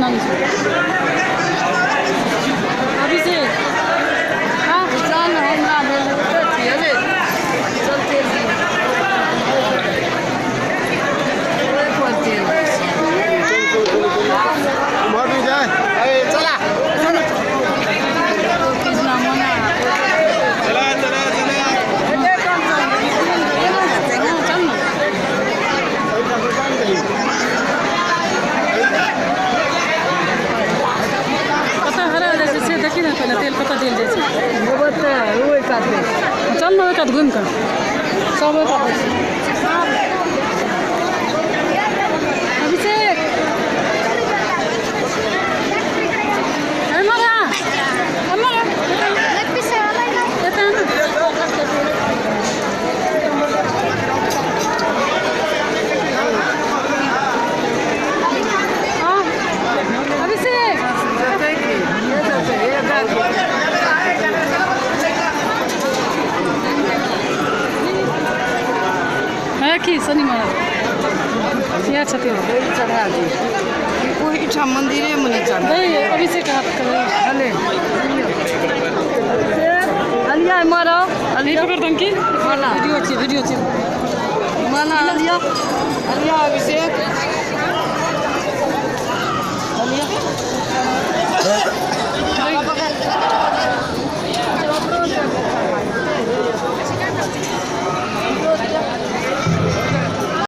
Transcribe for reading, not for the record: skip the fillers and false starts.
नाही अभिषेक हाँ चल हम ना बोले चलते चला कृष्णा मना चला चला कता हरा जैसे से देखी ना पहले तेल कता दिल जैसे वो बता वो काटे चल ना एक घूम कर सब एक अभिषेक हमारा हमारा अभिषेक है कि शनि महाराज यहाँ छथिन चढ़ा दी कोई इच्छा मंदिरे में नहीं चढ़ा नहीं अभिषेक हाथ कर हले अलिया मारो नहीं पकड़ दंकी माना वीडियो अच्छी माना अलिया अलिया अभिषेक अलिया